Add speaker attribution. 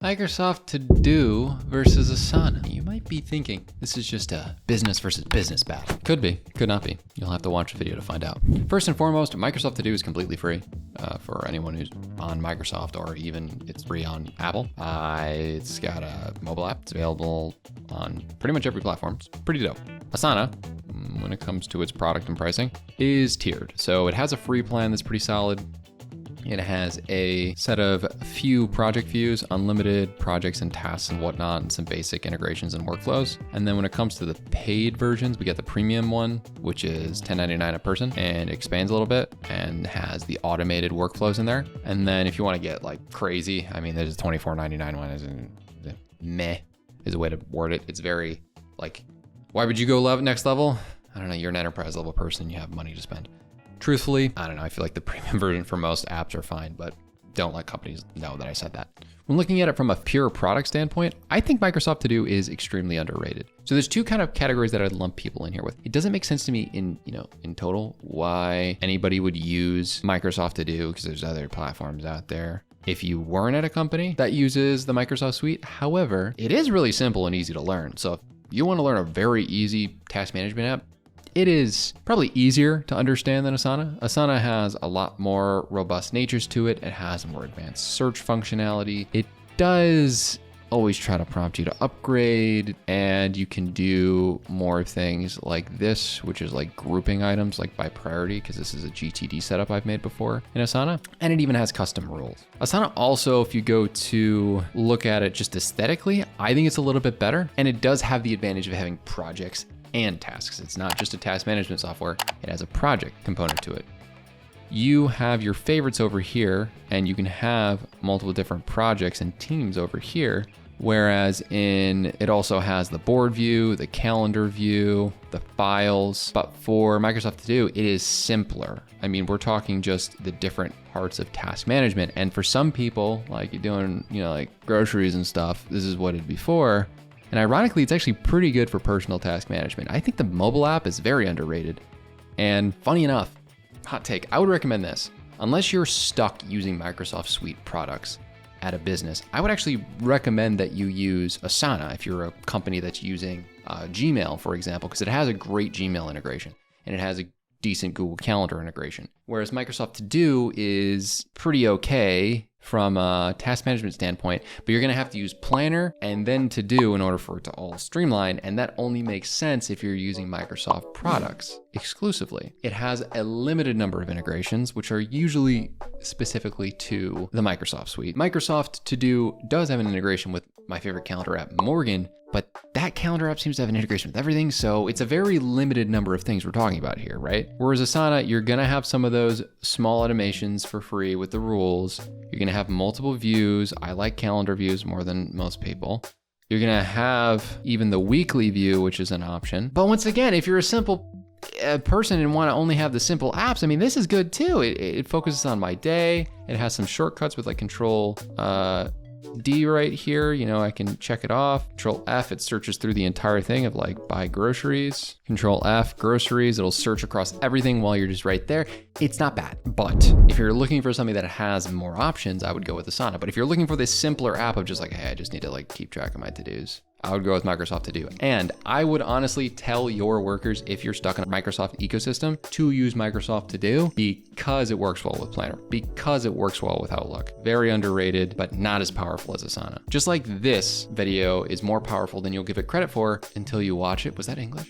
Speaker 1: Microsoft To Do versus Asana. You might be thinking this is just a business versus business battle. Could be, could not be. You'll have to watch the video to find out. First and foremost, Microsoft To Do is completely free for anyone who's on Microsoft, or even it's free on Apple. It's got a mobile app. It's available on pretty much every platform. It's pretty dope. Asana, when it comes to its product and pricing, is tiered. So it has a free plan that's pretty solid. It has a set of few project views, unlimited projects and tasks and whatnot, and some basic integrations and workflows. And then when it comes to the paid versions, we get the premium one, which is $10.99 a person, and expands a little bit and has the automated workflows in there. And then if you want to get like crazy, I mean, there's a $24.99 one, is a way to word it. It's very like, why would you go next level? I don't know, you're an enterprise level person, you have money to spend. Truthfully, I don't know, I feel like the premium version for most apps are fine, but don't let companies know that I said that. When looking at it from a pure product standpoint, I think Microsoft To Do is extremely underrated. So there's two kind of categories that I'd lump people in here with. It doesn't make sense to me in total why anybody would use Microsoft To Do, because there's other platforms out there, if you weren't at a company that uses the Microsoft suite. However, it is really simple and easy to learn. So if you want to learn a very easy task management app, it is probably easier to understand than Asana. Asana has a lot more robust natures to it. It has more advanced search functionality. It does always try to prompt you to upgrade, and you can do more things like this, which is like grouping items like by priority, because this is a GTD setup I've made before in Asana. And it even has custom rules. Asana also, if you go to look at it just aesthetically, I think it's a little bit better. And it does have the advantage of having projects and tasks. It's not just a task management software, it has a project component to it. You have your favorites over here, and you can have multiple different projects and teams over here. Whereas it also has the board view, the calendar view, the files. But for Microsoft To Do, it is simpler. I mean, we're talking just the different parts of task management. And for some people, like you're doing, like groceries and stuff, this is what it'd be for. And ironically, it's actually pretty good for personal task management. I think the mobile app is very underrated. And funny enough, hot take, I would recommend this. Unless you're stuck using Microsoft Suite products at a business, I would actually recommend that you use Asana if you're a company that's using Gmail, for example, because it has a great Gmail integration and it has a decent Google Calendar integration. Whereas Microsoft To Do is pretty okay from a task management standpoint, but you're gonna have to use Planner and then To Do in order for it to all streamline, and that only makes sense if you're using Microsoft products exclusively. It has a limited number of integrations, which are usually specifically to the Microsoft suite. Microsoft To Do does have an integration with my favorite calendar app, Morgan, but that calendar app seems to have an integration with everything, so it's a very limited number of things we're talking about here, right? Whereas Asana, you're gonna have some of those small automations for free with the rules. You're gonna have multiple views. I like calendar views more than most people. You're gonna have even the weekly view, which is an option. But once again, if you're a simple person and wanna only have the simple apps, I mean, this is good too. It focuses on my day. It has some shortcuts with like Control D right here, I can check it off. Control F, it searches through the entire thing of like buy groceries. Control F, groceries, it'll search across everything while you're just right there. It's not bad, but if you're looking for something that has more options, I would go with Asana. But if you're looking for this simpler app of just like, hey, I just need to like keep track of my to-dos, I would go with Microsoft To Do. And I would honestly tell your workers, if you're stuck in a Microsoft ecosystem, to use Microsoft To Do because it works well with Planner, because it works well with Outlook. Very underrated, but not as powerful as Asana. Just like this video is more powerful than you'll give it credit for until you watch it. Was that English?